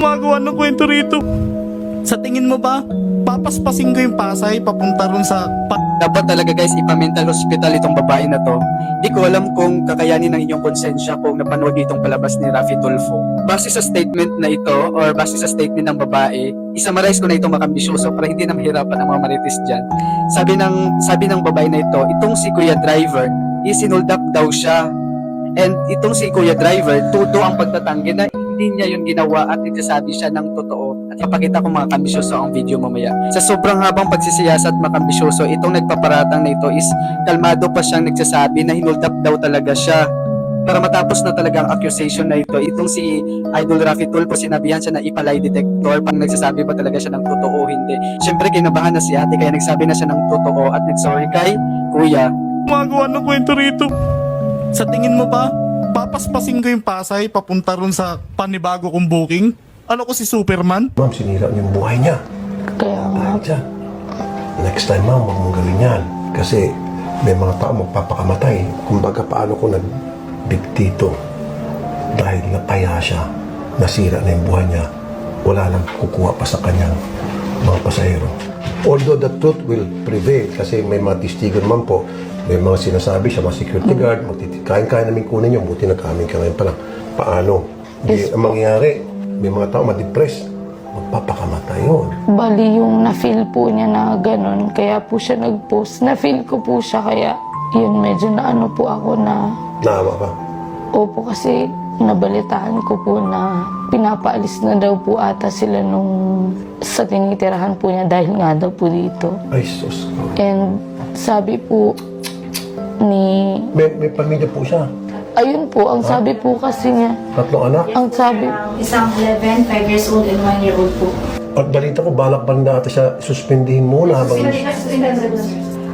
Gumagawa ng kwento rito. Sa tingin mo ba, papaspasin ko yung Pasay papunta ron sa Dapat talaga guys, ipa-mental hospital itong babae na to. Di ko alam kung kakayanin ng inyong konsensya kung napanood itong palabas ni Raffy Tulfo. Base sa statement na ito, or base sa statement ng babae, isummarize ko na itong makambisyoso para hindi na mahirapan ang mga marites dyan. Sabi ng babae na ito, itong si Kuya Driver, isinuldak daw siya. And itong si Kuya Driver, tuto ang pagtatanggi na hindi niya yun ginawa at nagsasabi siya ng totoo. At ipakita ko mga kambisyoso ang video mamaya. Sa sobrang habang pagsisiyasat makambisyoso, itong nagpaparatang na ito is kalmado pa siyang nagsasabi na hinuldap daw talaga siya. Para matapos na talaga ang accusation na ito, itong si Idol Raffy Tulfo, sinabihan siya na ipalay detector pang nagsasabi ba talaga siya ng totoo o hindi. Siyempre kinabahan na si ate kaya nagsabi na siya ng totoo at nagsorry kay Kuya. gumagawa ng kwento rito. Sa tingin mo ba, papaspasin ko yung Pasay papunta ron sa panibago kong booking? Ano ko si Superman? Ma'am, sinira niyo yung buhay niya. Kaya nga, Dahil dyan. Next time, ma'am, huwag mong gawin yan. Kasi may mga tao magpapakamatay. Kumbaga, paano ko nag-big tito? Dahil napaya siya, nasira na yung buhay niya, wala lang kukuha pa sa kanyang mga pasahero. Although the truth will prevail, kasi may mga testigo naman po, may mga sinasabi siya, mga security guard, kain-kain namin kunin yung buti nag-amin ka ngayon pa lang. Paano? Ang mangyayari, may mga tao ma-depress, magpapakamatay yun. bali yung na-feel po niya na ganun, kaya po siya nag-post. Na-feel ko po siya, kaya yun medyo na ano po ako na, Naawa ka? opo kasi nabalitaan ko po na pinapaalis na daw po ata sila nung sa tinitirahan po niya dahil nga daw po dito. Ay, sus. And sabi po ni, May pamilya po siya. ayun po, ang sabi po kasi niya, 3 anak. ang sabi, Isang 11, 5 years old, and 1 year old po. At balita ko, balak pa rin na ata siya suspindihin muna habang...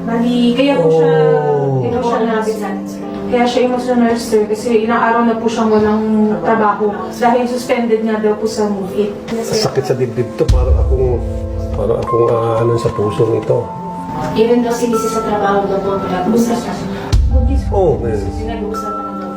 Bali, kaya po siya, Oh. kaya po siya kaya siya emotional nurse sir kasi ilang araw na po siyang walang trabaho dahil suspended nga daw po sa Move It. Sakit sa dibdib to, parang akong aanan sa puso nito. Even daw sinisi sa trabaho daw po pinag-uusapan. Oh, man. Pinag-uusapan na daw.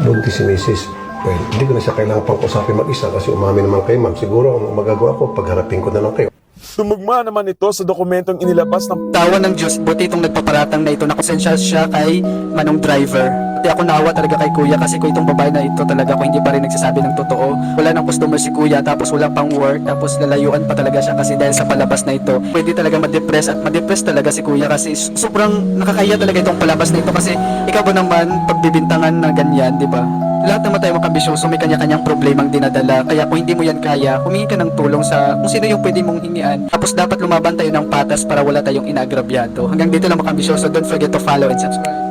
Buntis si Mrs. Well, hindi ko na siya kailangan pang usapin mag-isa kasi umamin naman kayo, ma'am. Siguro, ang magagawa ko, pagharapin ko na lang kayo. Tumugma naman ito sa dokumentong inilabas ng Tawa ng Diyos, buti itong nagpaparatang na ito, nakonsensya siya kay Manong Driver. Pati ako naawa talaga kay Kuya kasi kung itong babae na ito talaga, kung hindi pa rin nagsasabi ng totoo, wala nang customer si Kuya, tapos wala pang work, tapos lalayuan pa talaga siya kasi dahil sa palabas na ito, pwede talaga ma-depress at ma-depress talaga si Kuya kasi sobrang nakakaya talaga itong palabas na ito kasi ikaw ba naman pagbibintangan na ganyan, di ba? Lahat naman tayo makambisyoso, may kanya-kanyang problemang dinadala. Kaya kung hindi mo yan kaya, humingi ka ng tulong sa kung sino yung pwede mong hingian. Tapos dapat lumaban tayo ng patas para wala tayong inaagrabyado. Hanggang dito lang makambisyoso. Don't forget to follow and subscribe.